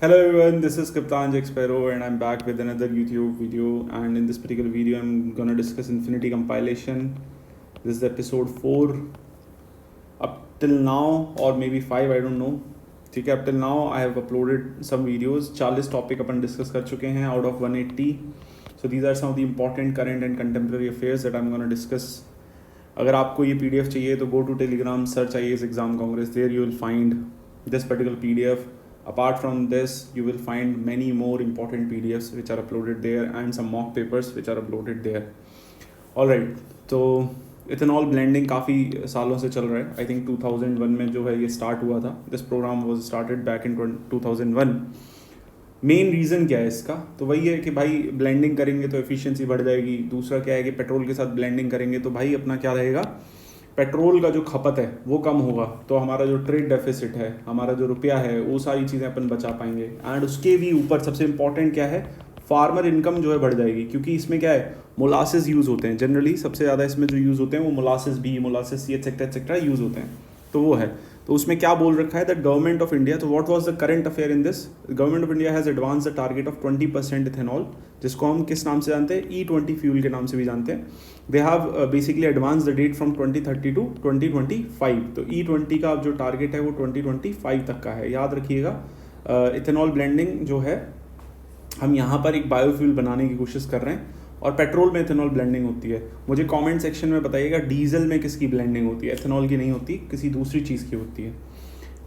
Hello everyone, this is Kaptan Jack Sparrow and I'm back with another YouTube video, and in this particular video I'm gonna discuss Infinity compilation. This is episode 4 up till now, or maybe 5, I don't know. ठीक है, up till now I have uploaded some videos. 40 topic upon discuss कर चुके हैं out of 180. So these are some of the important current and contemporary affairs that I'm gonna discuss. अगर आपको ये PDF चाहिए तो go to Telegram, search IAS Exam Congress. There you will find this particular PDF. Apart from this, you will find many more important PDFs which are uploaded there and some mock papers which are uploaded there. Alright, तो ethanol blending काफ़ी सालों से चल रहा है. I think 2001 में जो है ये स्टार्ट हुआ था. This programme was started back in 2001. Main reason क्या है इसका? तो वही है कि भाई ब्लेंडिंग करेंगे तो एफिशिएंसी बढ़ जाएगी. दूसरा क्या है कि पेट्रोल के साथ ब्लेंडिंग करेंगे तो भाई अपना क्या रहेगा, पेट्रोल का जो खपत है वो कम होगा, तो हमारा जो ट्रेड डेफिसिट है, हमारा जो रुपया है, वो सारी चीज़ें अपन बचा पाएंगे. एंड उसके भी ऊपर सबसे इंपॉर्टेंट क्या है, फार्मर इनकम जो है बढ़ जाएगी. क्योंकि इसमें क्या है, मोलासेस यूज़ होते हैं जनरली. सबसे ज़्यादा इसमें जो यूज़ होते हैं वो molasses B, molasses C etcetera use होते हैं. तो वो है. तो उसमें क्या बोल रखा है, द गवर्नमेंट ऑफ इंडिया. तो what was the current affair in this? Government of India has advance the target of 20% ethanol, जिसको हम किस नाम से जानते हैं, E20 फ्यूल के नाम से भी जानते हैं. They have basically advance the date from 2030 to 2025. तो E20 का जो टारगेट है वो 2025 तक का है. याद रखिएगा, इथेनॉल ब्लेंडिंग जो है, हम यहाँ पर एक बायोफ्यूल बनाने की कोशिश कर रहे हैं और पेट्रोल में इथेनॉल ब्लेंडिंग होती है. मुझे कमेंट सेक्शन में बताइएगा डीजल में किसकी ब्लेंडिंग होती है. इथेनॉल की नहीं होती, किसी दूसरी चीज़ की होती है.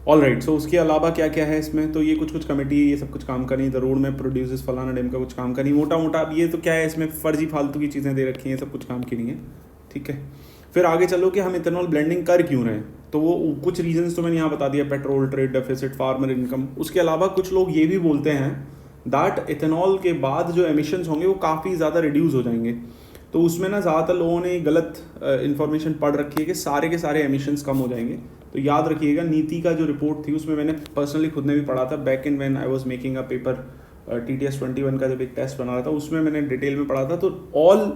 All right. सो उसके अलावा क्या क्या है इसमें, तो ये कुछ कमेटी ये सब कुछ काम करनी. द रोड में प्रोड्यूसर्स फलाना डेम का कुछ काम करनी, मोटा मोटा. अब ये तो क्या है, इसमें फर्जी फालतू की चीज़ें दे रखी हैं, सब कुछ काम की नहीं है. ठीक है, फिर आगे चलो कि हम इथेनॉल ब्लेंडिंग कर क्यों रहे हैं. तो वो कुछ रीजंस तो मैंने यहाँ बता दिया, petrol, trade deficit, farmer income. उसके अलावा कुछ लोग ये भी बोलते हैं दैट इथेनॉल के बाद जो एमिशंस होंगे वो काफ़ी ज़्यादा रिड्यूस हो जाएंगे. तो उसमें ना ज़्यादातर लोगों ने गलत इन्फॉर्मेशन पढ़ रखी है कि सारे के सारे एमिशंस कम हो जाएंगे. तो याद रखिएगा, नीति का जो रिपोर्ट थी उसमें मैंने पर्सनली खुद ने भी पढ़ा था. Back in when I was making a paper, TTS 21 का जब एक टेस्ट बना रहा था, उसमें मैंने डिटेल में पढ़ा था. तो all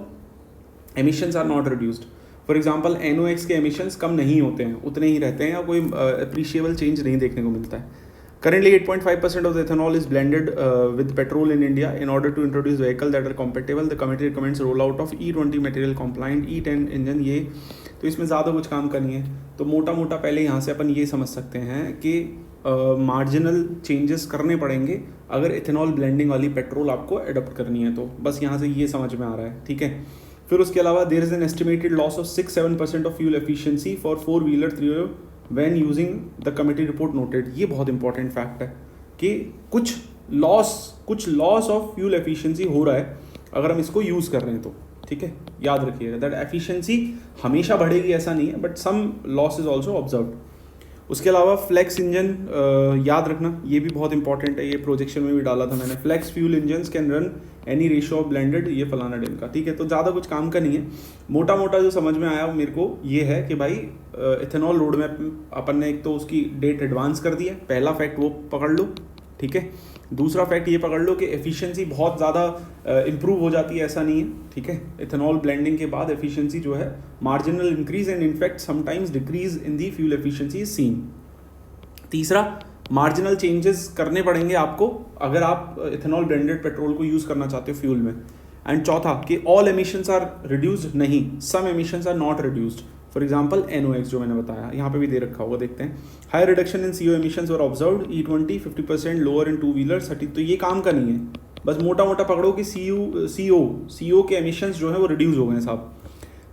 emissions are not reduced. For example NOx के एमिशंस कम नहीं होते हैं, उतने ही रहते हैं, या कोई अप्रिशिएबल चेंज नहीं देखने को मिलता है. Currently, 8.5% of the ethanol is blended with petrol in India. In order to introduce vehicles that are compatible, the committee recommends rollout of E20 material compliant E10 engine. ये तो इसमें ज़्यादा कुछ काम करनी है. तो मोटा मोटा पहले यहाँ से अपन ये समझ सकते हैं कि मार्जिनल चेंजेस करने पड़ेंगे अगर इथेनॉल ब्लेंडिंग वाली पेट्रोल आपको एडॉप्ट करनी है. तो बस यहाँ से ये समझ में आ रहा है. ठीक है, फिर उसके अलावा there is an estimated loss of 6-7% of fuel efficiency for 4-wheeler 3-wheeler when using the committee report noted. ये बहुत इंपॉर्टेंट फैक्ट है कि कुछ लॉस ऑफ फ्यूल एफिशिएंसी हो रहा है अगर हम इसको यूज़ कर रहे हैं तो. ठीक है, याद रखिएगा दैट एफिशिएंसी हमेशा बढ़ेगी ऐसा नहीं है, but some loss is also observed. उसके अलावा फ्लेक्स इंजन याद रखना, ये भी बहुत इंपॉर्टेंट है. ये प्रोजेक्शन में भी डाला था मैंने. Flex fuel engines can run any ratio of blended, ये फलाना डेम का. ठीक है, तो ज़्यादा कुछ काम का नहीं है. मोटा मोटा जो समझ में आया मेरे को ये है कि भाई इथेनॉल रोड मैप अपन ने एक तो उसकी डेट एडवांस कर दी है. पहला फैक्ट वो पकड़ लो. ठीक है, दूसरा फैक्ट ये पकड़ लो कि एफिशिएंसी बहुत ज़्यादा इंप्रूव हो जाती है, ऐसा नहीं है. ठीक है, इथेनॉल ब्लेंडिंग के बाद एफिशिएंसी जो है marginal increase and in fact sometimes decrease in the fuel efficiency is seen. तीसरा, मार्जिनल चेंजेस करने पड़ेंगे आपको अगर आप इथेनॉल ब्लेंडेड पेट्रोल को यूज़ करना चाहते हो फ्यूल में. एंड चौथा कि ऑल एमिशंस आर रिड्यूस्ड, नहीं, some emissions are not reduced. For example NOx जो मैंने बताया, यहाँ पे भी दे रखा होगा, देखते हैं. High reduction in CO emissions were observed. E20 50% lower in 2-wheeler 30. तो ये काम का नहीं है, बस मोटा मोटा पकड़ो कि CO के एमिशंस जो है वो रिड्यूस हो गए साहब.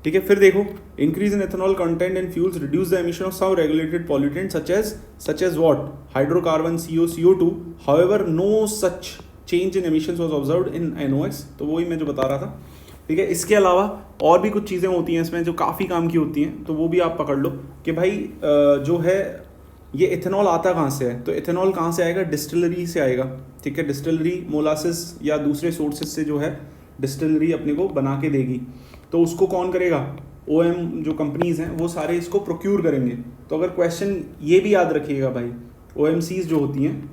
ठीक है, फिर देखो, increase in ethanol content in fuels reduce the emission of some regulated pollutant such as what, hydrocarbon, CO2. However no such change in emissions was observed in NOx. तो वही मैं जो बता रहा था. ठीक है, इसके अलावा और भी कुछ चीज़ें होती हैं इसमें जो काफ़ी काम की होती हैं, तो वो भी आप पकड़ लो कि भाई जो है ये इथेनॉल आता कहाँ से है. तो इथेनॉल कहाँ से आएगा, डिस्टिलरी से आएगा. ठीक है, डिस्टिलरी मोलासिस या दूसरे सोर्सेज से जो है डिस्टिलरी अपने को बना के देगी. तो उसको कौन करेगा, OM जो कंपनीज हैं वो सारे इसको प्रोक्यूर करेंगे. तो अगर क्वेश्चन ये भी याद रखिएगा भाई, OMCs जो होती हैं,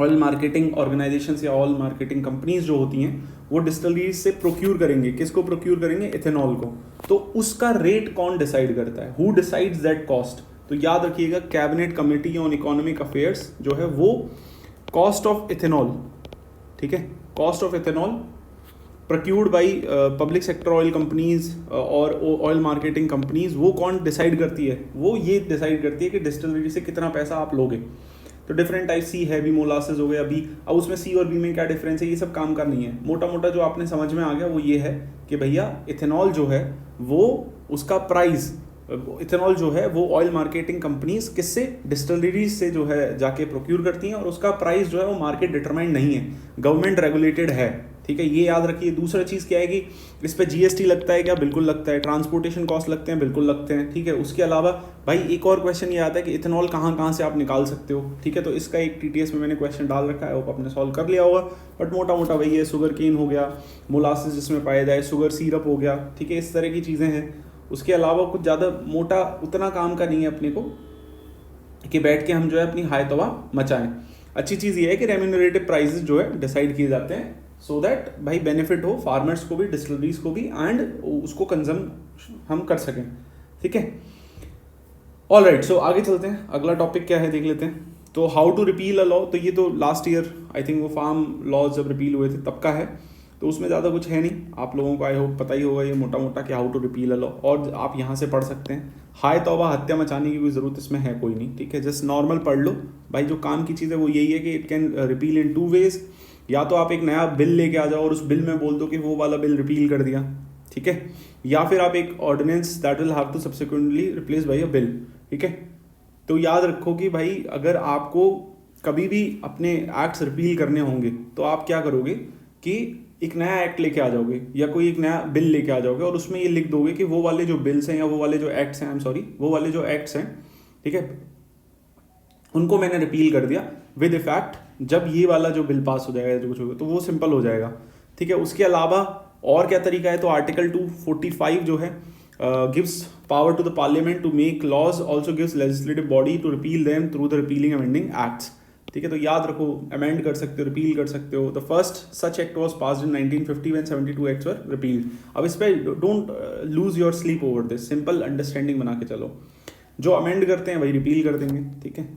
ऑयल मार्केटिंग ऑर्गेनाइजेशंस या ऑयल मार्केटिंग कंपनीज जो होती हैं, वो डिस्टिलरीज से प्रोक्यूर करेंगे. किसको प्रोक्यूर करेंगे, इथेनॉल को. तो उसका रेट कौन डिसाइड करता है, हु डिसाइड्स दैट कॉस्ट. तो याद रखिएगा, cabinet committee on economic affairs जो है वो कॉस्ट ऑफ इथेनॉल, ठीक है, cost of ethanol procured by public sector oil companies और ऑयल मार्केटिंग कंपनीज, वो कौन डिसाइड करती है? वो ये डिसाइड करती है कि डिस्टिलरी से कितना पैसा आप लोगे। तो डिफरेंट टाइप, सी हैवी मोलासेस हो गया अभी, अब उसमें सी और बी में क्या डिफरेंस है, ये सब काम का नहीं है। मोटा मोटा जो आपने समझ में आ गया वो ये है कि भैया इथेनॉल जो है वो उसका प्राइस, इथेनॉल जो है वो ऑयल मार्केटिंग कंपनीज किससे, डिस्टिलरीज से जो है जाके प्रोक्यूर करती हैं, और उसका प्राइस जो है वो मार्केट डिटरमाइंड नहीं है, गवर्नमेंट रेगुलेटेड है, ठीक है, ये याद रखिए। दूसरा चीज़ क्या है कि इस पे जीएसटी लगता है क्या? बिल्कुल लगता है। ट्रांसपोर्टेशन कॉस्ट लगते हैं? बिल्कुल लगते हैं, ठीक है। उसके अलावा भाई एक और क्वेश्चन ये आता है कि इथेनॉल कहाँ कहाँ से आप निकाल सकते हो, ठीक है, तो इसका एक टीटीएस में मैंने क्वेश्चन डाल रखा है, वो आपने सॉल्व कर लिया होगा, बट मोटा मोटा वही है, शुगर केन हो गया, मोलासिस जिसमें पाया जाए, शुगर सिरप हो गया, ठीक है, इस तरह की चीज़ें हैं। उसके अलावा कुछ ज़्यादा मोटा उतना काम का नहीं है अपने को कि बैठ के हम जो है अपनी हाय तवा मचाएं। अच्छी चीज़ ये है कि रेम्यूनरेटिव प्राइसेस जो है डिसाइड किए जाते हैं सो दैट भाई बेनिफिट हो फार्मर्स को भी, डिस्टिलरीज को भी, एंड उसको कंज्यूम हम कर सकें, ठीक है। ऑल राइट, सो आगे चलते हैं, अगला टॉपिक क्या है देख लेते हैं। तो how to repeal a law, तो ये तो लास्ट ईयर आई थिंक वो फार्म लॉज जब रिपील हुए थे तब का है, तो उसमें ज़्यादा कुछ है नहीं, आप लोगों को आई होप पता ही होगा ये मोटा मोटा कि how to repeal a law, और आप यहाँ से पढ़ सकते हैं। हाय तौबा हत्या मचाने की कोई ज़रूरत इसमें है कोई नहीं, ठीक है, जस्ट नॉर्मल पढ़ लो भाई। जो काम की चीज़ है वो यही है कि it can repeal in 2 ways, या तो आप एक नया बिल लेके आ जाओ और उस बिल में बोल दो कि वो वाला बिल रिपील कर दिया, ठीक है, या फिर आप एक ordinance that will have to subsequently replace by a bill, ठीक है। तो याद रखो कि भाई अगर आपको कभी भी अपने एक्ट्स रिपील करने होंगे तो आप क्या करोगे कि एक नया एक्ट लेके आ जाओगे या कोई एक नया बिल लेके आ जाओगे और उसमें ये लिख दोगे कि वो वाले जो बिल्स हैं या वो वाले जो एक्ट्स हैं, आई एम सॉरी, वो वाले जो एक्ट्स हैं, ठीक है, उनको मैंने रिपील कर दिया विद इफेक्ट जब ये वाला जो बिल पास हो जाएगा जो कुछ होगा, तो वो सिंपल हो जाएगा, ठीक है। उसके अलावा और क्या तरीका है, तो आर्टिकल 245 जो है gives power to the parliament to make laws, also gives legislative body to repeal them through the repealing amending acts, ठीक है। तो याद रखो, अमेंड कर सकते हो, रिपील कर सकते हो। The first such act was passed in 1950 when 72 acts were repealed. अब इस पे don't lose your sleep over this, simple understanding बना के चलो, जो अमेंड करते हैं वही रिपील कर देंगे, ठीक है।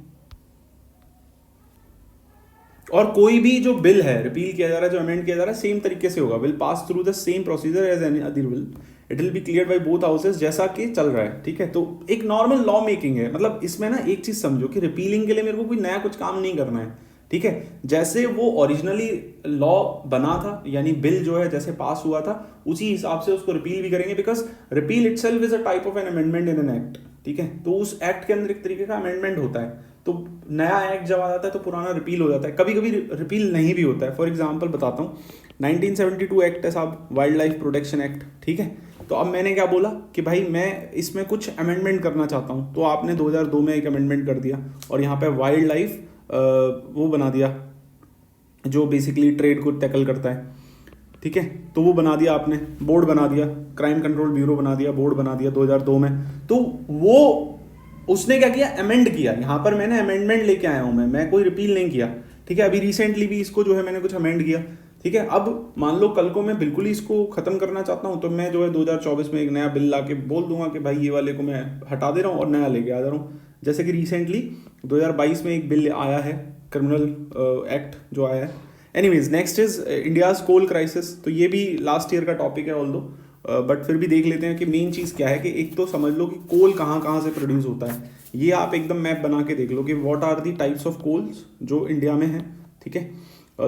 और कोई भी जो बिल है रिपील किया जा रहा है, जो अमेंड किया जा रहा है, सेम तरीके से होगा, will pass through the same procedure as any other bill, it will be cleared by both houses, जैसा कि चल रहा है, ठीक है। तो एक नॉर्मल लॉ मेकिंग है, मतलब इसमें ना एक चीज समझो कि रिपीलिंग के लिए मेरे को कोई नया कुछ काम नहीं करना है, ठीक है। जैसे वो ओरिजिनली लॉ बना था, यानी बिल जो है जैसे पास हुआ था, उसी हिसाब से उसको रिपील भी करेंगे, because repeal itself is a type of an amendment in an act, ठीक है। तो उस एक्ट के अंदर एक तरीके का अमेंडमेंट होता है, तो नया एक्ट जब आ जाता है तो पुराना रिपील हो जाता है, कभी कभी रिपील नहीं भी होता है। फॉर एग्जांपल बताता हूँ, 1972 एक्ट है साहब, वाइल्ड लाइफ प्रोटेक्शन एक्ट, ठीक है। तो अब मैंने क्या बोला कि भाई मैं इसमें कुछ अमेंडमेंट करना चाहता हूँ, तो आपने 2002 में एक अमेंडमेंट कर दिया और यहाँ पे वाइल्ड लाइफ वो बना दिया जो बेसिकली ट्रेड को टैकल करता है, ठीक है। तो वो बना दिया आपने, बोर्ड बना दिया, क्राइम कंट्रोल ब्यूरो बना दिया, बोर्ड बना दिया 2002 में। तो वो उसने क्या किया, अमेंड किया, यहाँ पर मैंने अमेंडमेंट लेके आया हूँ, मैं कोई रिपील नहीं किया, ठीक है। अभी रिसेंटली भी इसको जो है मैंने कुछ अमेंड किया, ठीक है। अब मान लो कल को मैं बिल्कुल ही इसको खत्म करना चाहता हूँ, तो मैं जो है 2024 में एक नया बिल ला के बोल दूंगा कि भाई ये वाले को मैं हटा दे रहा हूँ और नया लेके आ जा रहा हूँ। जैसे कि रिसेंटली 2022 में एक बिल आया है, क्रिमिनल एक्ट जो आया है। Anyways, next is India's coal crisis, तो ये भी लास्ट ईयर का टॉपिक है ऑल्दो, बट फिर भी देख लेते हैं कि मेन चीज़ क्या है। कि एक तो समझ लो कि कोल कहाँ कहाँ से प्रोड्यूस होता है, ये आप एकदम मैप बना के देख लो कि what are the types of coals जो इंडिया में है, ठीक है।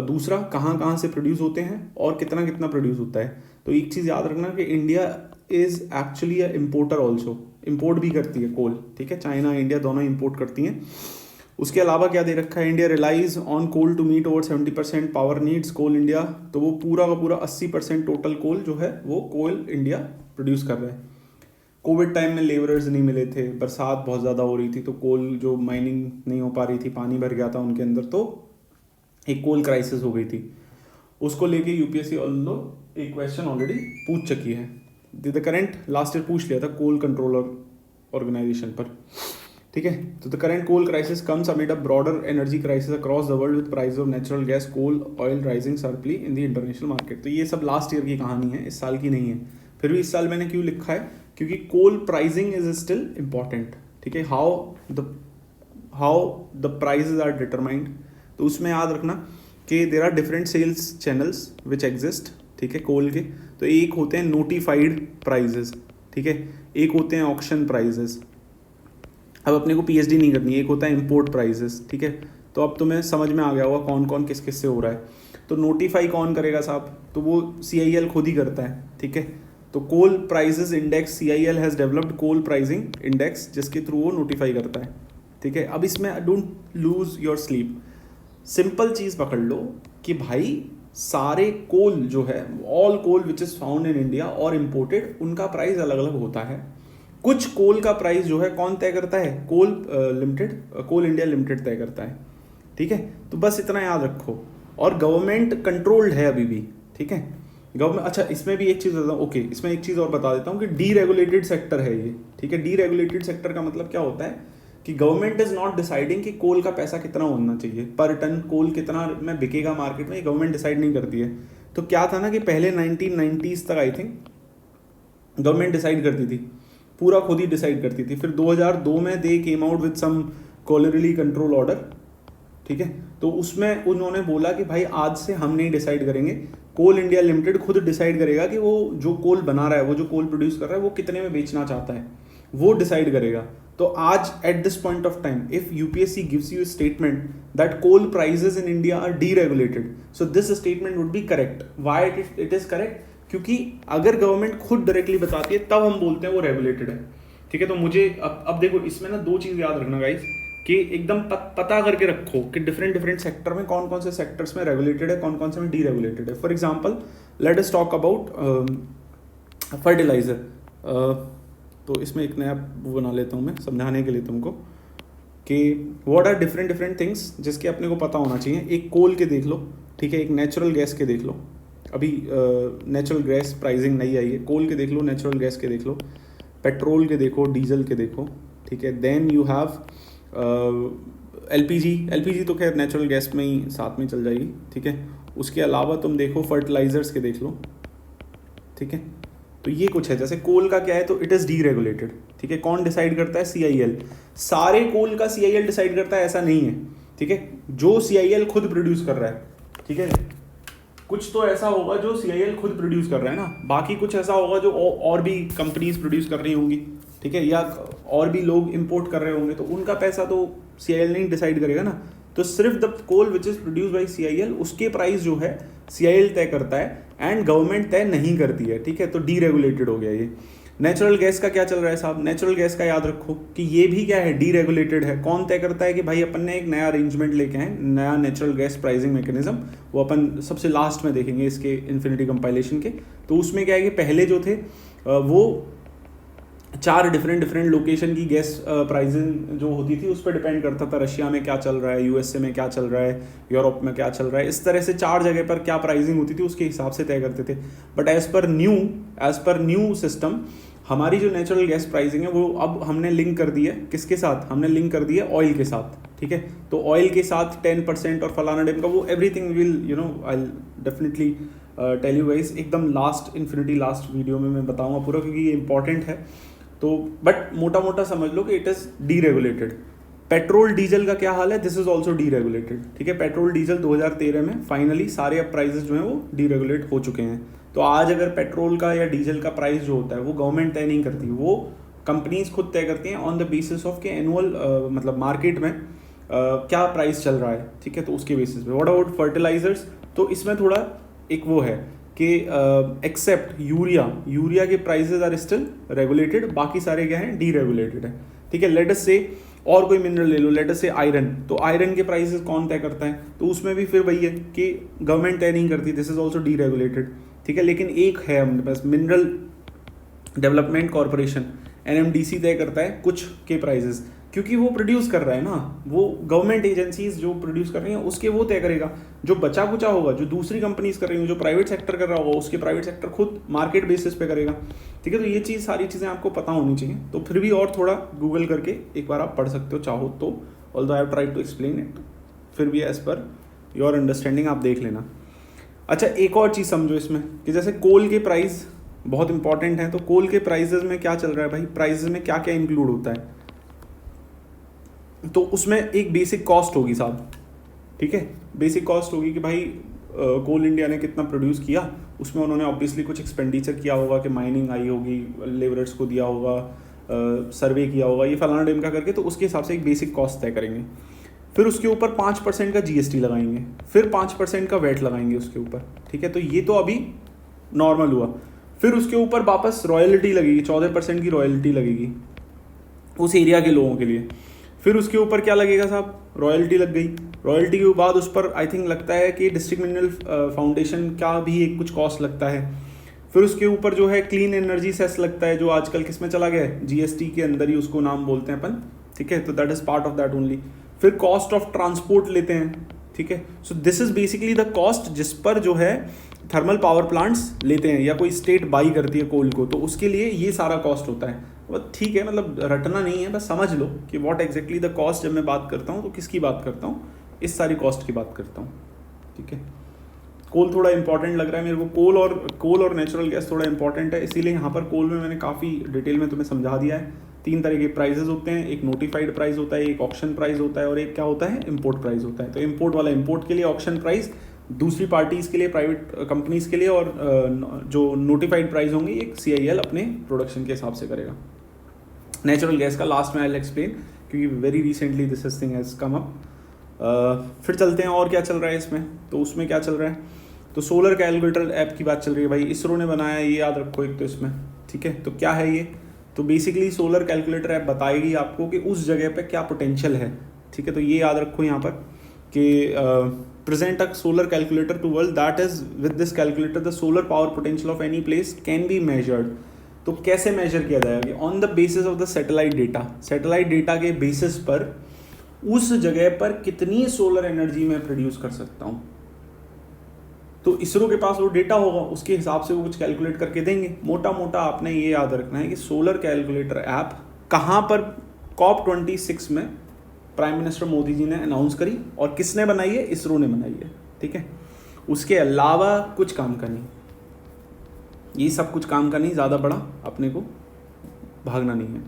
दूसरा, कहाँ कहाँ से प्रोड्यूस होते हैं और कितना कितना प्रोड्यूस होता है। तो एक चीज़ याद रखना कि India is actually a importer also, import भी करती है कोल, ठीक है। चाइना इंडिया दोनों इम्पोर्ट करती हैं। उसके अलावा क्या दे रखा है, India relies on coal to meet over 70% power needs coal India, तो वो पूरा का पूरा 80% टोटल कोल जो है वो कोल इंडिया प्रोड्यूस कर रहा है। कोविड टाइम में लेबरर्स नहीं मिले थे, बरसात बहुत ज़्यादा हो रही थी, तो कोल जो माइनिंग नहीं हो पा रही थी, पानी भर गया था उनके अंदर, तो एक कोल क्राइसिस हो गई थी। उसको लेके यूपीएससी एक क्वेश्चन ऑलरेडी पूछ चुकी है, द करेंट लास्ट ईयर पूछ लिया था कोल कंट्रोलर ऑर्गेनाइजेशन पर, ठीक है। तो the current coal crisis comes amid a broader energy crisis across the world with price of natural gas, coal, oil rising sharply in the international market. तो ये सब लास्ट ईयर की कहानी है, इस साल की नहीं है। फिर भी इस साल मैंने क्यों लिखा है, क्योंकि coal pricing is still important, ठीक है। How the prices are determined, तो उसमें याद रखना कि there are different sales channels which exist, ठीक है, कोल के। तो एक होते हैं नोटिफाइड प्राइजेस, ठीक है, एक होते हैं ऑक्शन प्राइजेस। अब अपने को पीएचडी नहीं करनी है, एक होता है इंपोर्ट प्राइजेस, ठीक है। तो अब तुम्हें समझ में आ गया होगा कौन कौन किस किस से हो रहा है। तो नोटिफाई कौन करेगा साहब, तो वो CIL खुद ही करता है, ठीक है। तो coal prices index, CIL has developed coal pricing index, जिसके थ्रू वो नोटिफाई करता है, ठीक है। अब इसमें don't lose your sleep, simple चीज़ पकड़ लो कि भाई सारे कोल जो है, all coal which is found in India और इम्पोर्टेड, उनका प्राइस अलग अलग होता है। कुछ कोल का प्राइस जो है कौन तय करता है, कोल इंडिया लिमिटेड तय करता है, ठीक है। तो बस इतना याद रखो, और गवर्नमेंट कंट्रोल्ड है अभी भी, ठीक है, गवर्नमेंट। अच्छा, इसमें भी एक चीज़ बताता हूँ, ओके, इसमें एक चीज़ और बता देता हूँ कि डीरेगुलेटेड सेक्टर है ये, ठीक है। डीरेगुलेटेड सेक्टर का मतलब क्या होता है कि गवर्नमेंट इज नॉट डिसाइडिंग कि कोल का पैसा कितना होना चाहिए पर टन, कोल कितना में बिकेगा मार्केट में, गवर्नमेंट डिसाइड नहीं करती है। तो क्या था ना कि पहले 1990s तक आई थिंक गवर्नमेंट डिसाइड करती थी, पूरा खुद ही डिसाइड करती थी। फिर 2002 में they came out with some colliery control order, ठीक है। तो उसमें उन्होंने बोला कि भाई आज से हम नहीं डिसाइड करेंगे, कोल इंडिया लिमिटेड खुद डिसाइड करेगा कि वो जो कोल बना रहा है, वो जो कोल प्रोड्यूस कर रहा है, वो कितने में बेचना चाहता है, वो डिसाइड करेगा। तो आज at this point of time if UPSC gives you statement that coal prices in India are deregulated, so this statement would be correct. Why it is correct, क्योंकि अगर गवर्नमेंट खुद डायरेक्टली बताती है तब हम बोलते हैं वो रेगुलेटेड है, ठीक है। तो मुझे अब देखो, इसमें ना दो चीज़ याद रखना गाइस, कि एकदम पता करके रखो कि डिफरेंट सेक्टर में कौन कौन से सेक्टर्स में रेगुलेटेड है, कौन कौन से में डीरेगुलेटेड है। For example let us talk about fertiliser. तो इसमें एक नया वो बना लेता हूँ मैं समझाने के लिए तुमको कि व्हाट आर डिफरेंट थिंग्स जिसके अपने को पता होना चाहिए। एक कोल के देख लो, ठीक है, एक नेचुरल गैस के देख लो, अभी नेचुरल गैस प्राइसिंग नहीं आई है, कोल के देख लो, नेचुरल गैस के देख लो, पेट्रोल के देखो, डीजल के देखो, ठीक है। देन यू हैव एलपीजी तो खैर नेचुरल गैस में ही साथ में चल जाएगी, ठीक है। उसके अलावा तुम देखो फर्टिलाइजर्स के देख लो, ठीक है। तो ये कुछ है, जैसे कोल का क्या है, तो इट इज़ डीरेगुलेटेड, ठीक है। कौन डिसाइड करता है, CIL। सारे कोल का CIL डिसाइड करता है ऐसा नहीं है, ठीक है। जो CIL खुद प्रोड्यूस कर रहा है, ठीक है, कुछ तो ऐसा होगा जो CIL खुद प्रोड्यूस कर रहा है ना, बाकी कुछ ऐसा होगा जो और भी कंपनीज प्रोड्यूस कर रही होंगी, ठीक है, या और भी लोग इंपोर्ट कर रहे होंगे, तो उनका पैसा तो CIL नहीं डिसाइड करेगा ना। तो सिर्फ the coal which is produce by CIL, उसके प्राइस जो है CIL तय करता है एंड गवर्नमेंट तय नहीं करती है, ठीक है। तो डीरेगुलेटेड हो गया ये। नेचुरल गैस का क्या चल रहा है साहब, नेचुरल गैस का याद रखो कि ये भी क्या है, डीरेगुलेटेड है। कौन तय करता है कि भाई अपन ने एक नया अरेंजमेंट लेके आए, नया नेचुरल गैस प्राइसिंग मैकेनिज्म, वो अपन सबसे लास्ट में देखेंगे इसके इन्फिनिटी कंपाइलेशन के। तो उसमें क्या है कि पहले जो थे वो 4 डिफरेंट लोकेशन की गैस प्राइसिंग जो होती थी उस पर डिपेंड करता था, रशिया में क्या चल रहा है, USA में क्या चल रहा है, यूरोप में क्या चल रहा है, इस तरह से 4 जगह पर क्या प्राइसिंग होती थी उसके हिसाब से तय करते थे। But as per new system हमारी जो नेचुरल गैस प्राइसिंग है वो अब हमने लिंक कर दी है, किसके साथ, हमने लिंक कर दी है ऑयल के साथ, ठीक है। तो ऑयल के साथ 10% और फलाना डेम का वो everything will I definitely tell you guys, एकदम लास्ट वीडियो में मैं बताऊंगा पूरा, क्योंकि ये इंपॉर्टेंट है। तो बट मोटा समझ लो कि it is deregulated. Petrol diesel का क्या हाल है, दिस इज ऑल्सो डीरेगुलेटेड, ठीक है। पेट्रोल डीजल 2013 में फाइनली सारे अब प्राइसेस जो हैं वो डीरेगुलेट हो चुके हैं। तो आज अगर पेट्रोल का या डीजल का प्राइस जो होता है वो गवर्नमेंट तय नहीं करती, वो कंपनीज खुद तय करती हैं ऑन द बेसिस ऑफ के एनुअल मतलब मार्केट में क्या प्राइस चल रहा है, ठीक है। तो उसके बेसिस पे। व्हाट अबाउट फर्टिलाइजर्स, तो इसमें थोड़ा एक वो है कि एक्सेप्ट यूरिया के प्राइसेस आर स्टिल रेगुलेटेड, बाकी सारे क्या हैं, डीरेगुलेटेड है, ठीक है। लेट अस से और कोई मिनरल ले लो, लेट अस से आयरन, तो आयरन के प्राइसेस कौन तय करता है, तो उसमें भी फिर वही है कि गवर्नमेंट तय नहीं करती, दिस इज ऑल्सो डीरेगुलेटेड, ठीक है। लेकिन एक है हमारे पास, मिनरल डेवलपमेंट कॉरपोरेशन, NMDC तय करता है कुछ के प्राइसेस, क्योंकि वो प्रोड्यूस कर रहा है ना, वो गवर्नमेंट एजेंसीज जो प्रोड्यूस कर रही हैं उसके वो तय करेगा। जो बचा कुचा होगा, जो दूसरी कंपनीज कर रही हैं, जो प्राइवेट सेक्टर कर रहा होगा, उसके प्राइवेट सेक्टर खुद मार्केट बेसिस पे करेगा, ठीक है। तो ये सारी चीज़ें आपको पता होनी चाहिए। तो फिर भी और थोड़ा गूगल करके एक बार आप पढ़ सकते हो चाहो तो, although I have tried to explain it, फिर भी एज पर योर अंडरस्टैंडिंग आप देख लेना। अच्छा, एक और चीज़ समझो इसमें कि जैसे कोल के प्राइस बहुत इंपॉर्टेंट है, तो कोल के प्राइजेज में क्या चल रहा है भाई, प्राइजेज में क्या क्या इंक्लूड होता है, तो उसमें एक बेसिक कॉस्ट होगी साहब, ठीक है, बेसिक कॉस्ट होगी कि भाई कोल इंडिया ने कितना प्रोड्यूस किया, उसमें उन्होंने ऑब्वियसली कुछ एक्सपेंडिचर किया होगा कि माइनिंग आई होगी, लेबरर्स को दिया होगा, सर्वे किया होगा, ये फलाना डेम का करके, तो उसके हिसाब से एक बेसिक कॉस्ट तय करेंगे। फिर उसके ऊपर 5% का GST लगाएंगे, फिर 5% का वैट लगाएंगे उसके ऊपर, ठीक है। तो ये तो अभी नॉर्मल हुआ। फिर उसके ऊपर वापस रॉयल्टी लगेगी, 14% की रॉयल्टी लगेगी उस एरिया के लोगों के लिए। फिर उसके ऊपर क्या लगेगा साहब, रॉयल्टी लग गई। रॉयल्टी के बाद उस पर आई थिंक लगता है कि डिस्ट्रिक्ट मिनरल फाउंडेशन का भी एक कुछ कॉस्ट लगता है। फिर उसके ऊपर जो है क्लीन एनर्जी सेस लगता है, जो आजकल किस में चला गया है, GST के अंदर ही उसको नाम बोलते हैं अपन, ठीक है। तो that is part of that only. फिर कॉस्ट ऑफ ट्रांसपोर्ट लेते हैं, ठीक है। So this is basically the cost जिस पर जो है थर्मल पावर प्लांट्स लेते हैं, या कोई स्टेट बाई करती है कोल को, तो उसके लिए ये सारा कॉस्ट होता है। बस ठीक है, मतलब रटना नहीं है, बस समझ लो कि व्हाट एग्जैक्टली द कॉस्ट। जब मैं बात करता हूँ तो किसकी बात करता हूँ, इस सारी कॉस्ट की बात करता हूँ, ठीक है। कोल थोड़ा इंपॉर्टेंट लग रहा है मेरे को, कोल और नेचुरल गैस थोड़ा इंपॉर्टेंट है, इसीलिए यहाँ पर कोल में मैंने काफ़ी डिटेल में तुम्हें समझा दिया है। 3 तरह के प्राइजेज होते हैं, एक नोटिफाइड प्राइस होता है, एक ऑक्शन प्राइस होता है, और एक क्या होता है, इम्पोर्ट प्राइस होता है। तो इम्पोर्ट वाला इम्पोर्ट के लिए ऑक्शन प्राइस, दूसरी पार्टीज़ के लिए, प्राइवेट कंपनीज़ के लिए, और जो नोटिफाइड प्राइस होंगे एक CIL अपने प्रोडक्शन के हिसाब से करेगा। नेचुरल गैस का लास्ट में आई विल एक्सप्लेन, क्योंकि very recently this thing has come up. फिर चलते हैं और क्या चल रहा है इसमें। तो उसमें क्या चल रहा है, तो सोलर कैलकुलेटर ऐप की बात चल रही है भाई, इसरो ने बनाया है, ये याद रखो एक तो इसमें, ठीक है। तो क्या है ये, तो बेसिकली सोलर कैलकुलेटर ऐप बताएगी आपको कि उस जगह पे क्या पोटेंशियल है, ठीक है। तो ये याद रखो यहाँ पर कि present a solar calculator to world, that is with this calculator the solar power potential of any place can be measured. तो कैसे मेजर किया जाएगा, on the basis of the satellite data. Satellite data के basis पर उस जगह पर कितनी सोलर एनर्जी मैं प्रोड्यूस कर सकता हूँ। तो इसरो के पास वो डेटा होगा, उसके हिसाब से वो कुछ कैलकुलेट करके देंगे। मोटा मोटा आपने ये याद रखना है कि सोलर कैलकुलेटर ऐप कहाँ पर COP26 में प्राइम मिनिस्टर मोदी जी ने अनाउंस करी, और किसने बनाई है, इसरो ने बनाई है, ठीक है। उसके अलावा कुछ काम का नहीं, ये सब कुछ काम का नहीं, ज़्यादा बड़ा अपने को भागना नहीं है।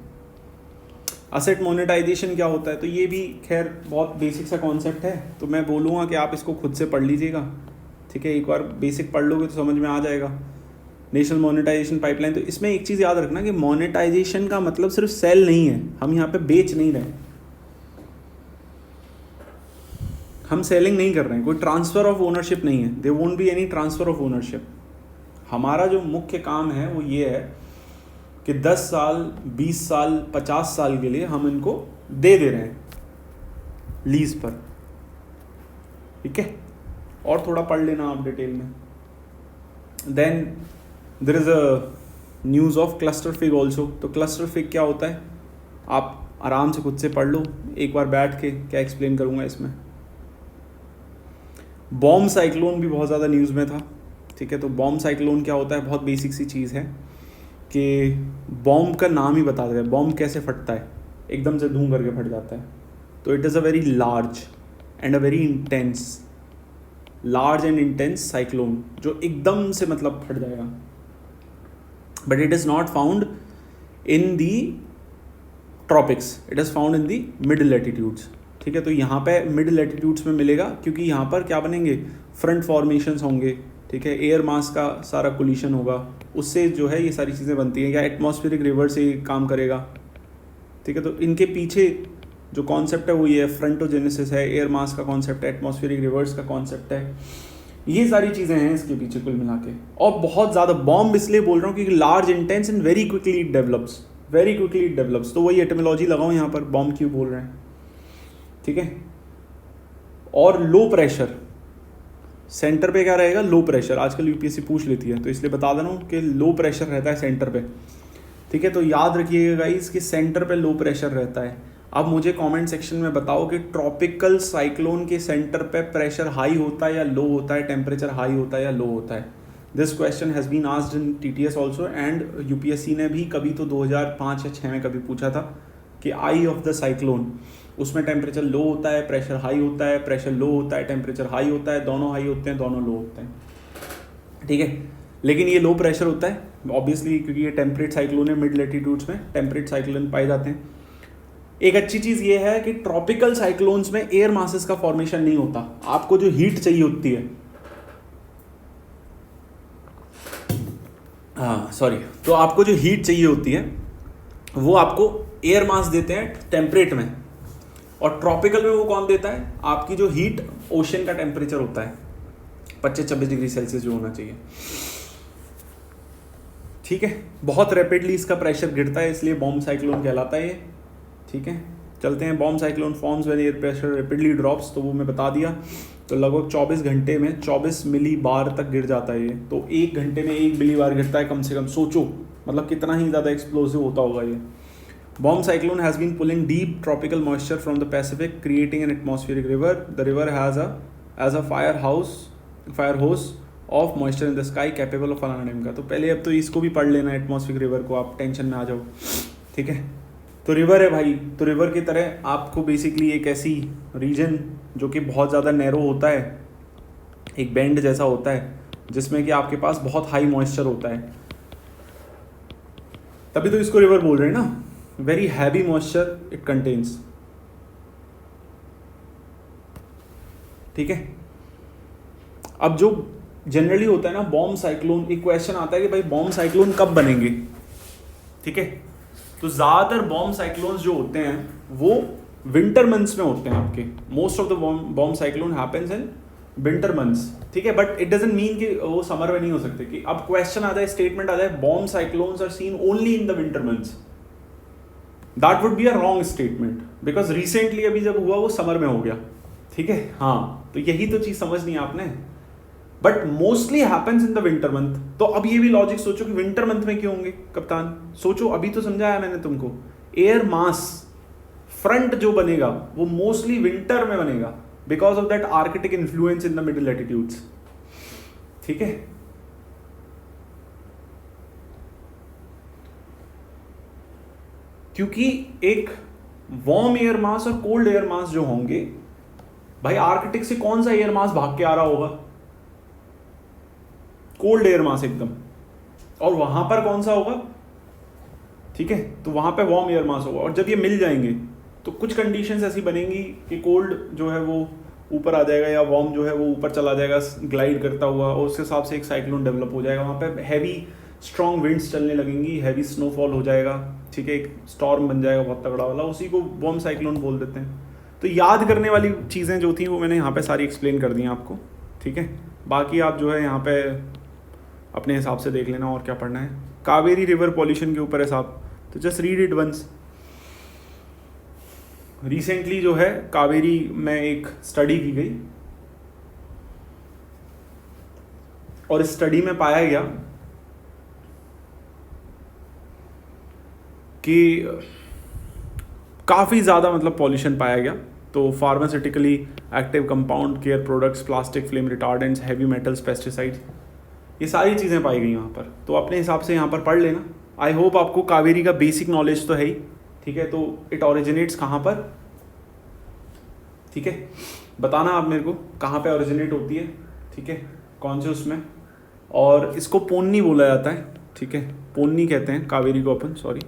असेट मोनेटाइजेशन क्या होता है, तो ये भी खैर बहुत बेसिक सा कॉन्सेप्ट है, तो मैं बोलूँगा कि आप इसको खुद से पढ़ लीजिएगा, ठीक है। एक बार बेसिक पढ़ लोगे तो समझ में आ जाएगा। नेशनल मोनेटाइजेशन पाइपलाइन, तो इसमें एक चीज़ याद रखना कि मोनेटाइजेशन का मतलब सिर्फ सेल नहीं है, हम यहाँ पे बेच नहीं रहे, हम सेलिंग नहीं कर रहे हैं, कोई ट्रांसफ़र ऑफ ओनरशिप नहीं है, there won't be any transfer of ownership. हमारा जो मुख्य काम है वो ये है कि 10 साल 20 साल 50 साल के लिए हम इनको दे रहे हैं लीज पर, ठीक है। और थोड़ा पढ़ लेना आप डिटेल में। Then there is a news of cluster fig also. तो क्लस्टर फिग क्या होता है, आप आराम से खुद से पढ़ लो एक बार बैठ के, क्या एक्सप्लेन करूँगा इसमें। बॉम्ब साइक्लोन भी बहुत ज़्यादा न्यूज़ में था, ठीक है। तो बॉम्ब साइक्लोन क्या होता है, बहुत बेसिक सी चीज़ है कि बॉम्ब का नाम ही बता देगा, बॉम्ब कैसे फटता है, एकदम से धूम करके फट जाता है। तो it is a very large and a very intense, large and intense cyclone, जो एकदम से मतलब फट जाएगा। But it is not found in the tropics, it is found in the mid latitudes, ठीक है। तो यहाँ पे मिड लैटिट्यूड्स में मिलेगा, क्योंकि यहाँ पर क्या बनेंगे, फ्रंट फॉर्मेशंस होंगे, ठीक है। एयर मास का सारा कोलिशन होगा, उससे जो है ये सारी चीज़ें बनती हैं, या एटमॉस्फेरिक रिवर से काम करेगा, ठीक है। तो इनके पीछे जो कॉन्सेप्ट है वो ये फ्रंटोजेनेसिस है, एयर मास का कॉन्सेप्ट है, एटमॉस्फेरिक रिवर्स का कॉन्सेप्ट है, ये सारी चीज़ें हैं इसके पीछे कुल मिला के। और बहुत ज़्यादा बॉम्ब इसलिए बोल रहा हूँ क्योंकि large intense and very quickly it develops, very quickly it develops. तो वही एटमोलॉजी लगाओ यहाँ पर, बॉम्ब क्यों बोल रहे हैं, ठीक है। और लो प्रेशर, सेंटर पे क्या रहेगा, लो प्रेशर। आजकल यूपीएससी पूछ लेती है, तो इसलिए बता दे रहा हूँ कि लो प्रेशर रहता है सेंटर पे, ठीक है। तो याद रखिएगा गाइस कि सेंटर पे लो प्रेशर रहता है। अब मुझे कमेंट सेक्शन में बताओ कि ट्रॉपिकल साइक्लोन के सेंटर पे प्रेशर हाई होता है या लो होता है, टेम्परेचर हाई होता है या लो होता है। This question has been asked in TTS also, and UPSC ने भी कभी तो 2005 या 6 में कभी पूछा था कि आई ऑफ द साइक्लोन, उसमें टेम्परेचर लो होता है, प्रेशर हाई होता है, प्रेशर लो होता है, टेम्परेचर हाई होता है, दोनों हाई होते हैं, दोनों लो होते हैं, ठीक है। लेकिन ये लो प्रेशर होता है ऑब्वियसली, क्योंकि ये टेम्परेट साइक्लोन है, मिड लैटिट्यूड्स में टेम्परेट साइक्लोन पाए जाते हैं। एक अच्छी चीज़ ये है कि ट्रॉपिकल साइक्लोन्स में एयर मासेस का फॉर्मेशन नहीं होता। आपको जो हीट चाहिए होती है, हाँ सॉरी, तो आपको जो हीट चाहिए होती है वो आपको एयर मास देते हैं टेम्परेट में, और ट्रॉपिकल में वो कौन देता है? आपकी जो हीट ओशन का टेम्परेचर होता है 25-26 डिग्री सेल्सियस जो होना चाहिए। ठीक है, बहुत रैपिडली इसका प्रेशर गिरता है, इसलिए बॉम्ब साइक्लोन कहलाता है ये। ठीक है, चलते हैं। Bomb cyclone forms when air pressure rapidly drops, तो वो मैं बता दिया। तो लगभग 24 घंटे में 24 मिली बार तक गिर जाता है ये। तो 1 घंटे में 1 मिली बार गिरता है कम से कम। सोचो मतलब कितना ही ज़्यादा एक्सप्लोसिव होता होगा ये। Bomb cyclone has been pulling deep tropical moisture from the Pacific, creating an atmospheric river. The river has as a fire hose of moisture in the sky capable of फलाना नेम का। तो पहले अब तो इसको भी पढ़ लेना, एटमॉस्फेरिक रिवर को, आप टेंशन में आ जाओ। ठीक है, तो रिवर है भाई, तो रिवर की तरह आपको बेसिकली एक ऐसी रीजन जो कि बहुत ज़्यादा नैरो होता है, एक बेंड जैसा होता है, जिसमें कि आपके पास बहुत हाई मॉइस्चर होता है, तभी तो इसको रिवर बोल रहे हैं ना। Very heavy moisture it contains. ठीक है, अब जो जनरली होता है ना बॉम्ब साइक्लोन, एक क्वेश्चन आता है कि भाई बॉम्ब साइक्लोन कब बनेंगे। ठीक है, तो ज़्यादातर बॉम्ब साइक्लोन्स जो होते हैं वो विंटर मंथ्स में होते हैं आपके। Most of the bomb cyclone happens in winter months. ठीक है, बट इट डजंट मीन कि वो समर में नहीं हो सकते। कि अब क्वेश्चन आता है, स्टेटमेंट आता है, bomb cyclones are seen only in the winter months. That would be a wrong statement, because recently अभी जब हुआ वो समर में हो गया। ठीक है, हाँ, तो यही तो चीज़ समझनी है आपने। But mostly happens in the winter month. तो अब ये भी लॉजिक सोचो कि विंटर मंथ में क्यों होंगे कप्तान। सोचो, अभी तो समझाया मैंने तुमको, एयर मास फ्रंट जो बनेगा वो मोस्टली विंटर में बनेगा, because of that Arctic influence in the middle latitudes. ठीक है, क्योंकि एक वार्म एयर मास और कोल्ड एयर मास जो होंगे भाई, आर्कटिक से कौन सा एयर मास भाग के आ रहा होगा? कोल्ड एयर मास एकदम। और वहां पर कौन सा होगा? ठीक है, तो वहां पे वार्म एयर मास होगा। और जब ये मिल जाएंगे तो कुछ कंडीशंस ऐसी बनेंगी कि कोल्ड जो है वो ऊपर आ जाएगा, या वार्म जो है वो ऊपर चला जाएगा ग्लाइड करता हुआ, और उसके हिसाब से एक साइक्लोन डेवलप हो जाएगा। वहाँ पे हैवी स्ट्रॉन्ग विंड्स चलने लगेंगी, हैवी स्नोफॉल हो जाएगा। ठीक है, एक स्टॉर्म बन जाएगा बहुत तगड़ा वाला, उसी को वार्म साइक्लोन बोल देते हैं। तो याद करने वाली चीज़ें जो थी वो मैंने यहाँ पे सारी एक्सप्लेन कर दी हैं आपको। ठीक है, बाकी आप जो है यहाँ पे अपने हिसाब से देख लेना और क्या पढ़ना है। कावेरी रिवर पॉल्यूशन के ऊपर है साहब, तो just read it once. Recently जो है कावेरी में एक स्टडी की गई, और इस स्टडी में पाया गया कि काफ़ी ज़्यादा मतलब पॉल्यूशन पाया गया। तो pharmaceutically active compound, care products, plastic, flame retardants, heavy metals, pesticides, ये सारी चीज़ें पाई गई वहाँ पर। तो अपने हिसाब से यहाँ पर पढ़ लेना। आई होप आपको कावेरी का बेसिक नॉलेज तो है ही। ठीक है, तो इट ओरिजिनेट्स कहाँ पर? ठीक है, बताना आप मेरे को कहाँ पे ओरिजिनेट होती है। ठीक है, कौन से उसमें। और इसको पोन्नी बोला जाता है। ठीक है, पोन्नी कहते हैं कावेरी को अपन, सॉरी,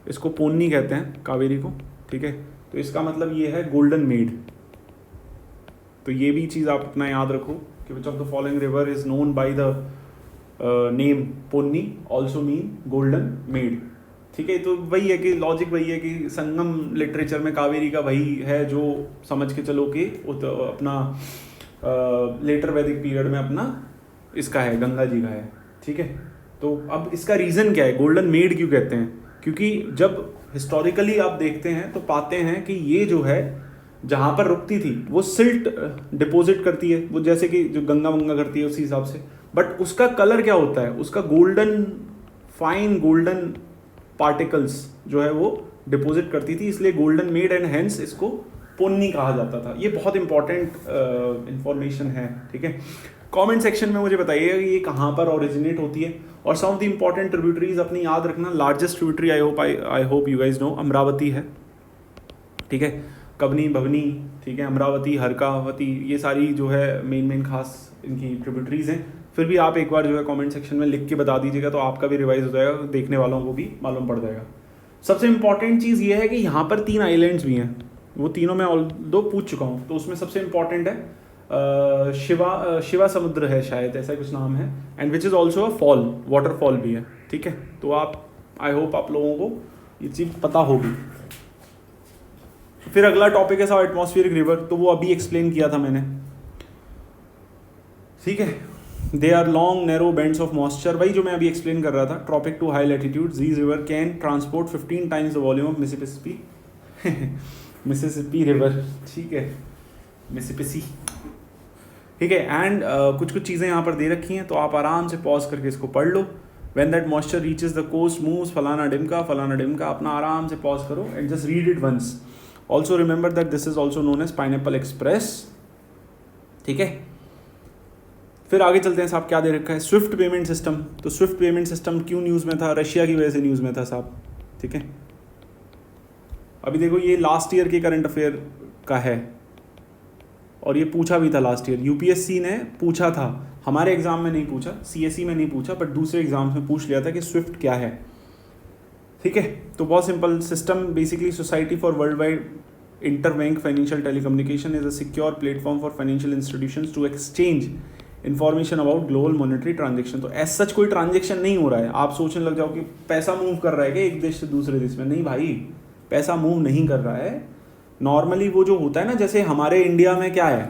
इसको पोन्नी कहते हैं कावेरी को। ठीक है, तो इसका मतलब ये है गोल्डन मेड। तो ये भी चीज़ आप अपना याद रखो कि which of the following river is known by the name Ponni, also mean golden maid. ठीक है, तो वही है कि लॉजिक वही है कि संगम लिटरेचर में कावेरी का वही है जो समझ के चलो कि अपना लेटर वैदिक पीरियड में अपना इसका है, गंगा जी का है। ठीक है, तो अब इसका रीज़न क्या है, गोल्डन मेड क्यों कहते हैं? क्योंकि जब हिस्टोरिकली आप देखते हैं तो पाते हैं कि ये जो है जहाँ पर रुकती थी वो सिल्ट डिपॉजिट करती है, वो जैसे कि जो गंगा वंगा करती है उसी हिसाब से। बट उसका कलर क्या होता है? उसका गोल्डन, फाइन गोल्डन पार्टिकल्स जो है वो डिपॉजिट करती थी, इसलिए गोल्डन मेड, एंड हेंस इसको पोन्नी कहा जाता था। ये बहुत इंपॉर्टेंट इंफॉर्मेशन है। ठीक है, कमेंट सेक्शन में मुझे बताइएगा कि ये कहाँ पर ओरिजिनेट होती है। और some of the important tributaries अपनी याद रखना। Largest tributary I hope you guys know, Amaravati है। ठीक है, कबनी, भवनी, ठीक है, अमरावती, हरकावती, ये सारी जो है मेन खास इनकी ट्रिब्यूटरीज हैं। फिर भी आप एक बार जो है कमेंट सेक्शन में लिख के बता दीजिएगा, तो आपका भी रिवाइज हो जाएगा, देखने वालों को भी मालूम पड़ जाएगा। सबसे इंपॉर्टेंट चीज़ ये है कि यहाँ पर 3 आइलैंड्स भी हैं, वो तीनों मैं ऑल्दो पूछ चुका हूँ। तो उसमें सबसे इंपॉर्टेंट है शिवा समुद्र है शायद, ऐसा कुछ नाम है, and which is also a fall, waterfall भी है। ठीक है, तो आप आई होप आप लोगों को ये चीज़ पता होगी। फिर अगला टॉपिक है एटमॉस्फेरिक रिवर, तो वो अभी एक्सप्लेन किया था मैंने। ठीक है, they are long narrow bends of moisture, वही जो मैं अभी एक्सप्लेन कर रहा था। Tropic to high latitude, these river can transport 15 times the volume of Mississippi Mississippi river. ठीक है, मिसिसिपी। ठीक है, एंड कुछ कुछ चीज़ें यहाँ पर दे रखी हैं, तो आप आराम से पॉज करके इसको पढ़ लो। When that moisture reaches the coast moves फलाना डिमका, अपना आराम से पॉज करो and just read it once. Also remember that this is also known as pineapple express. ठीक है, फिर आगे चलते हैं साहब, क्या दे रखा है, स्विफ्ट पेमेंट सिस्टम। तो स्विफ्ट पेमेंट सिस्टम क्यों न्यूज़ में था? रशिया की वजह से न्यूज़ में था साहब। ठीक है, अभी देखो ये लास्ट ईयर के करंट अफेयर का है और ये पूछा भी था लास्ट ईयर, यूपीएससी ने पूछा था, हमारे एग्जाम में नहीं पूछा, सीएसई में नहीं पूछा, बट दूसरे एग्जाम्स में पूछ लिया था कि स्विफ्ट क्या है। ठीक है, तो बहुत simple system, basically society for world wide interbank financial telecommunication is a secure platform for financial institutions to exchange information about global monetary transaction. तो एज सच कोई ट्रांजेक्शन नहीं हो रहा है। आप सोचने लग जाओ कि पैसा मूव कर रहा है क्या एक देश से दूसरे देश में, नहीं भाई, पैसा मूव नहीं कर रहा है। नॉर्मली वो जो होता है ना, जैसे हमारे इंडिया में क्या है,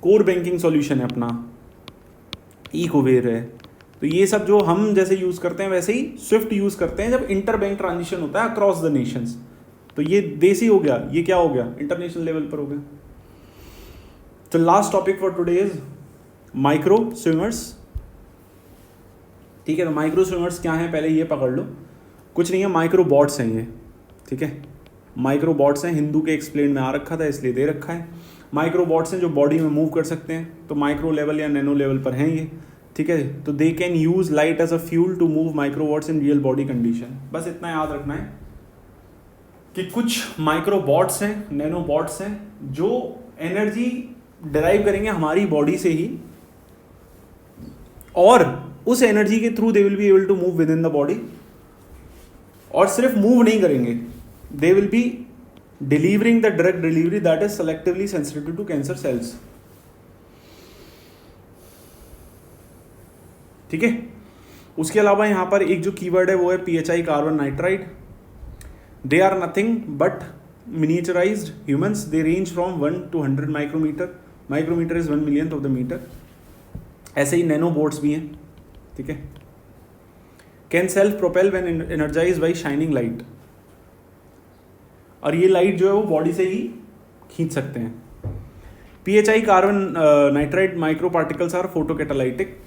कोर बैंकिंग सॉल्यूशन है अपना, ई कुबेर है, तो ये सब जो हम जैसे यूज़ करते हैं वैसे ही स्विफ्ट यूज़ करते हैं जब इंटर बैंक ट्रांजिशन होता है अक्रॉस द नेशंस। तो ये देसी हो गया, ये क्या हो गया, इंटरनेशनल लेवल पर हो गया। तो last topic for today is micro swimmers. ठीक है, तो माइक्रो स्विमर्स क्या है पहले ये पकड़ लो। कुछ नहीं है, माइक्रो बॉट्स हैं ये। ठीक है, माइक्रो बॉट्स हैं, हिंदू के एक्सप्लेन में आ रखा था इसलिए दे रखा है। माइक्रो बॉट्स हैं जो बॉडी में मूव कर सकते हैं, तो माइक्रो लेवल या नैनो लेवल पर हैं ये। ठीक है, तो they can use light as a fuel to move micro bots in real body condition. बस इतना याद रखना है कि कुछ माइक्रो बॉट्स हैं, नैनो बॉट्स हैं जो एनर्जी डिराइव करेंगे हमारी बॉडी से ही, और उस एनर्जी के through they will be able to move within the body. और सिर्फ मूव नहीं करेंगे, they will be delivering the drug delivery that is selectively sensitive to cancer cells. ठीक है, उसके अलावा यहां पर एक जो कीवर्ड है वो है PHI carbon nitride. They are nothing but miniaturised humans, they range from 1 to 100 micrometre. Micrometre is 1 millionth of the metre. ऐसे ही नैनो बोट्स भी हैं। ठीक है, can self propel when energise by shining light, और ये लाइट जो है वो बॉडी से ही खींच सकते हैं। PHI carbon nitride micro particles are photocatalytic.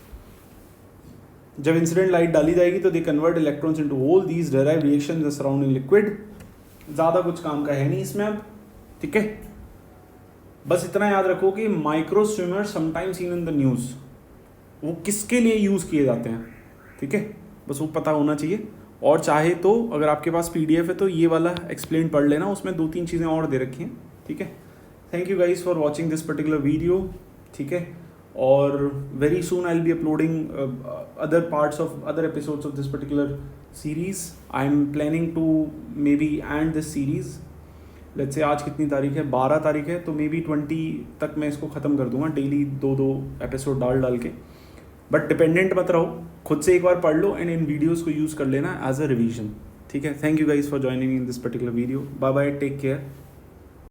जब इंसिडेंट लाइट डाली जाएगी तो they convert electrons into hole, these derive reaction in the surrounding liquid. ज़्यादा कुछ काम का है नहीं इसमें अब। ठीक है, बस इतना याद रखो कि micro swimmer sometimes seen in the news, वो किसके लिए यूज़ किए जाते हैं। ठीक है, बस वो पता होना चाहिए। और चाहे तो अगर आपके पास PDF है तो ये वाला एक्सप्लेन पढ़ लेना, उसमें 2-3 चीज़ें और दे रखी हैं। ठीक है, thank you guys for watching this particular video. ठीक है, और very soon I will be uploading other parts of other episodes of this particular series. I am planning to maybe end this series, let's say आज कितनी तारीख है, 12 तारीख है, तो मे बी 20 तक मैं इसको ख़त्म कर दूंगा, डेली 2-2 एपिसोड डाल के। बट डिपेंडेंट मत रहो, खुद से एक बार पढ़ लो एंड इन वीडियोस को यूज़ कर लेना एज अ रिवीजन। ठीक है, thank you guys for joining in this particular video. Bye bye, take care.